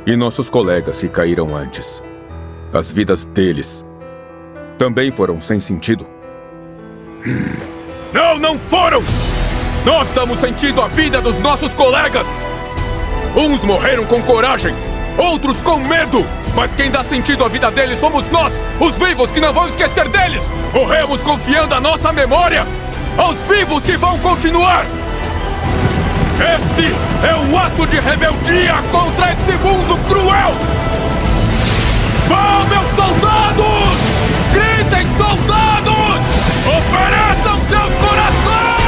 E nossos colegas que caíram antes. As vidas deles também foram sem sentido? Não, não foram! Nós damos sentido à vida dos nossos colegas! Uns morreram com coragem, outros com medo! Mas quem dá sentido à vida deles somos nós, os vivos que não vão esquecer deles! Morremos confiando a nossa memória aos vivos que vão continuar! Esse é um ato de rebeldia contra esse mundo cruel! Vão, meus soldados! Gritem, soldados! Ofereçam seus corações!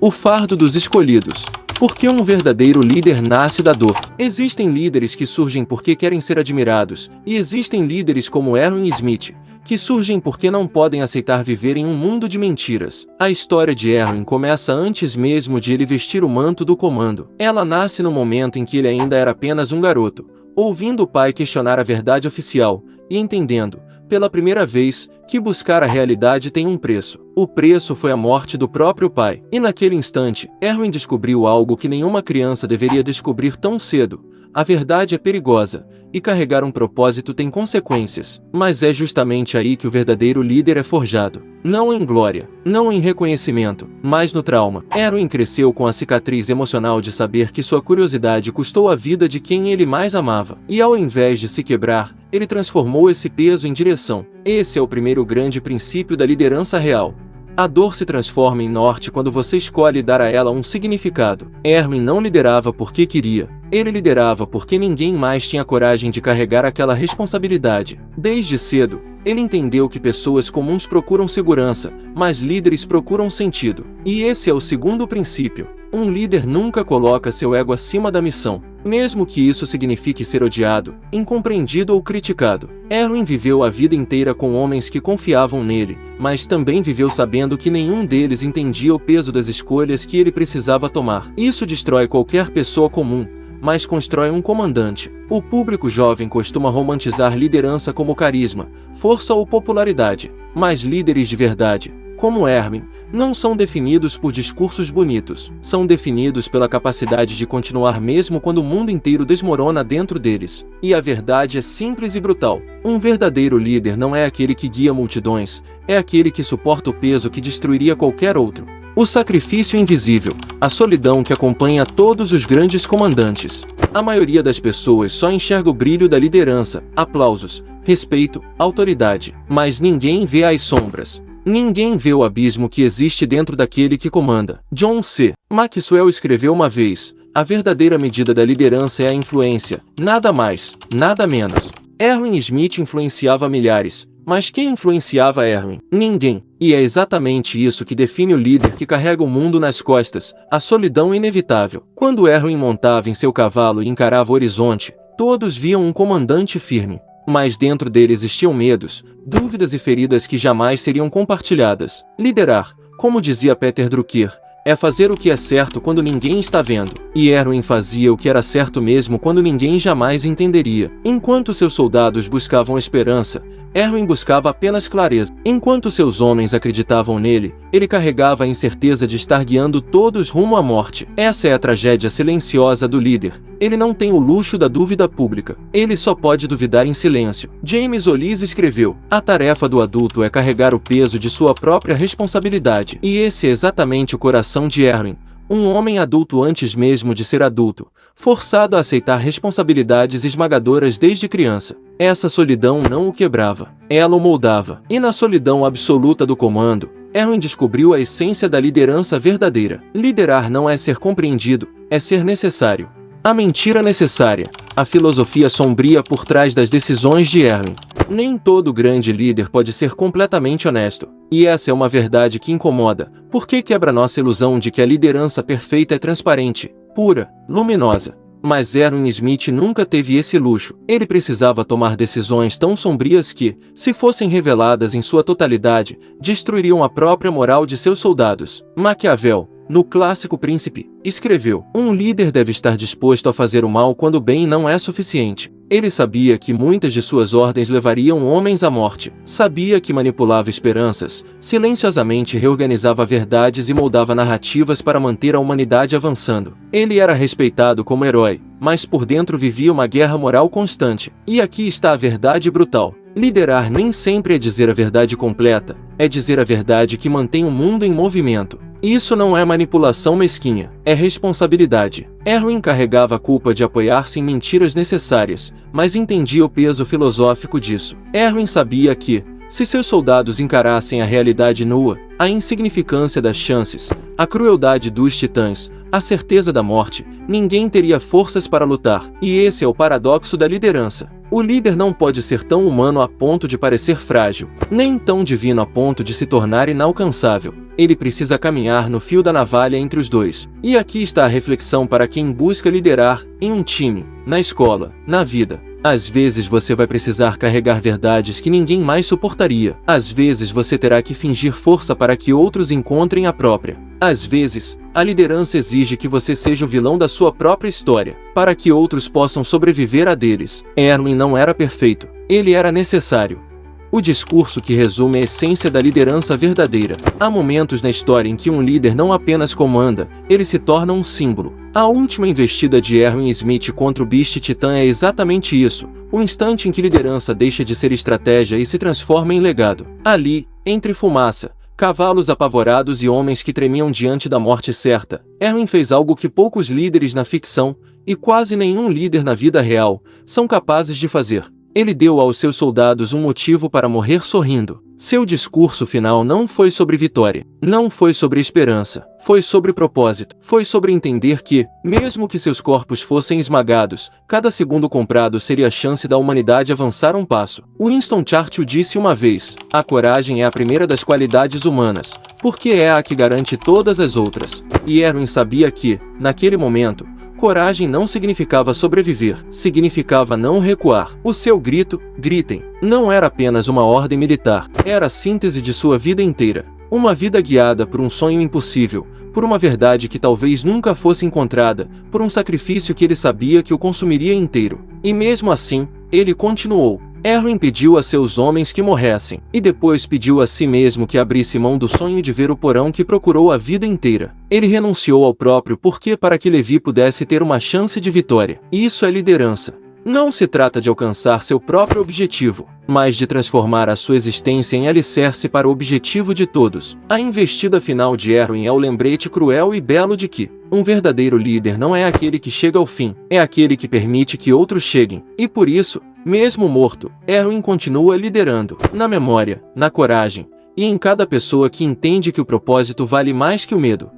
O fardo dos escolhidos. Porque um verdadeiro líder nasce da dor. Existem líderes que surgem porque querem ser admirados, e existem líderes como Erwin Smith, que surgem porque não podem aceitar viver em um mundo de mentiras. A história de Erwin começa antes mesmo de ele vestir o manto do comando. Ela nasce no momento em que ele ainda era apenas um garoto, ouvindo o pai questionar a verdade oficial, e entendendo, pela primeira vez, que buscar a realidade tem um preço. O preço foi a morte do próprio pai. E naquele instante, Erwin descobriu algo que nenhuma criança deveria descobrir tão cedo. A verdade é perigosa, e carregar um propósito tem consequências. Mas é justamente aí que o verdadeiro líder é forjado. Não em glória, não em reconhecimento, mas no trauma. Erwin cresceu com a cicatriz emocional de saber que sua curiosidade custou a vida de quem ele mais amava. E ao invés de se quebrar, ele transformou esse peso em direção. Esse é o primeiro grande princípio da liderança real. A dor se transforma em norte quando você escolhe dar a ela um significado. Erwin não liderava porque queria. Ele liderava porque ninguém mais tinha coragem de carregar aquela responsabilidade. Desde cedo, ele entendeu que pessoas comuns procuram segurança, mas líderes procuram sentido. E esse é o segundo princípio. Um líder nunca coloca seu ego acima da missão, mesmo que isso signifique ser odiado, incompreendido ou criticado. Erwin viveu a vida inteira com homens que confiavam nele, mas também viveu sabendo que nenhum deles entendia o peso das escolhas que ele precisava tomar. Isso destrói qualquer pessoa comum, mas constrói um comandante. O público jovem costuma romantizar liderança como carisma, força ou popularidade, mas líderes de verdade, como Erwin, não são definidos por discursos bonitos, são definidos pela capacidade de continuar mesmo quando o mundo inteiro desmorona dentro deles. E a verdade é simples e brutal. Um verdadeiro líder não é aquele que guia multidões, é aquele que suporta o peso que destruiria qualquer outro. O sacrifício invisível, a solidão que acompanha todos os grandes comandantes. A maioria das pessoas só enxerga o brilho da liderança, aplausos, respeito, autoridade, mas ninguém vê as sombras. Ninguém vê o abismo que existe dentro daquele que comanda. John C. Maxwell escreveu uma vez: a verdadeira medida da liderança é a influência, nada mais, nada menos. Erwin Smith influenciava milhares, mas quem influenciava Erwin? Ninguém. E é exatamente isso que define o líder que carrega o mundo nas costas, a solidão inevitável. Quando Erwin montava em seu cavalo e encarava o horizonte, todos viam um comandante firme. Mas dentro dele existiam medos, dúvidas e feridas que jamais seriam compartilhadas. Liderar, como dizia Peter Drucker, é fazer o que é certo quando ninguém está vendo. E Erwin fazia o que era certo mesmo quando ninguém jamais entenderia. Enquanto seus soldados buscavam esperança, Erwin buscava apenas clareza. Enquanto seus homens acreditavam nele, ele carregava a incerteza de estar guiando todos rumo à morte. Essa é a tragédia silenciosa do líder. Ele não tem o luxo da dúvida pública. Ele só pode duvidar em silêncio. James Hollis escreveu: a tarefa do adulto é carregar o peso de sua própria responsabilidade. E esse é exatamente o coração de Erwin. Um homem adulto antes mesmo de ser adulto, forçado a aceitar responsabilidades esmagadoras desde criança. Essa solidão não o quebrava, ela o moldava. E na solidão absoluta do comando, Erwin descobriu a essência da liderança verdadeira. Liderar não é ser compreendido, é ser necessário. A mentira necessária, a filosofia sombria por trás das decisões de Erwin. Nem todo grande líder pode ser completamente honesto. E essa é uma verdade que incomoda, porque quebra nossa ilusão de que a liderança perfeita é transparente, pura, luminosa. Mas Erwin Smith nunca teve esse luxo. Ele precisava tomar decisões tão sombrias que, se fossem reveladas em sua totalidade, destruiriam a própria moral de seus soldados. Maquiavel, no clássico Príncipe, escreveu: um líder deve estar disposto a fazer o mal quando o bem não é suficiente. Ele sabia que muitas de suas ordens levariam homens à morte. Sabia que manipulava esperanças, silenciosamente reorganizava verdades e moldava narrativas para manter a humanidade avançando. Ele era respeitado como herói, mas por dentro vivia uma guerra moral constante. E aqui está a verdade brutal. Liderar nem sempre é dizer a verdade completa, é dizer a verdade que mantém o mundo em movimento. Isso não é manipulação mesquinha, é responsabilidade. Erwin carregava a culpa de apoiar-se em mentiras necessárias, mas entendia o peso filosófico disso. Erwin sabia que, se seus soldados encarassem a realidade nua, a insignificância das chances, a crueldade dos titãs, a certeza da morte, ninguém teria forças para lutar. E esse é o paradoxo da liderança. O líder não pode ser tão humano a ponto de parecer frágil, nem tão divino a ponto de se tornar inalcançável. Ele precisa caminhar no fio da navalha entre os dois. E aqui está a reflexão para quem busca liderar, em um time, na escola, na vida. Às vezes você vai precisar carregar verdades que ninguém mais suportaria. Às vezes você terá que fingir força para que outros encontrem a própria. Às vezes, a liderança exige que você seja o vilão da sua própria história, para que outros possam sobreviver a deles. Erwin não era perfeito, ele era necessário. O discurso que resume a essência da liderança verdadeira. Há momentos na história em que um líder não apenas comanda, ele se torna um símbolo. A última investida de Erwin Smith contra o Beast Titã é exatamente isso, o instante em que liderança deixa de ser estratégia e se transforma em legado. Ali, entre fumaça, cavalos apavorados e homens que tremiam diante da morte certa, Erwin fez algo que poucos líderes na ficção, e quase nenhum líder na vida real, são capazes de fazer. Ele deu aos seus soldados um motivo para morrer sorrindo. Seu discurso final não foi sobre vitória, não foi sobre esperança, foi sobre propósito, foi sobre entender que, mesmo que seus corpos fossem esmagados, cada segundo comprado seria a chance da humanidade avançar um passo. Winston Churchill disse uma vez: a coragem é a primeira das qualidades humanas, porque é a que garante todas as outras. E Erwin sabia que, naquele momento, coragem não significava sobreviver, significava não recuar. O seu grito, gritem, não era apenas uma ordem militar, era a síntese de sua vida inteira. Uma vida guiada por um sonho impossível, por uma verdade que talvez nunca fosse encontrada, por um sacrifício que ele sabia que o consumiria inteiro. E mesmo assim, ele continuou. Erwin pediu a seus homens que morressem, e depois pediu a si mesmo que abrisse mão do sonho de ver o porão que procurou a vida inteira. Ele renunciou ao próprio porquê para que Levi pudesse ter uma chance de vitória. Isso é liderança. Não se trata de alcançar seu próprio objetivo, mas de transformar a sua existência em alicerce para o objetivo de todos. A investida final de Erwin é o lembrete cruel e belo de que um verdadeiro líder não é aquele que chega ao fim, é aquele que permite que outros cheguem. E por isso, mesmo morto, Erwin continua liderando, na memória, na coragem, e em cada pessoa que entende que o propósito vale mais que o medo.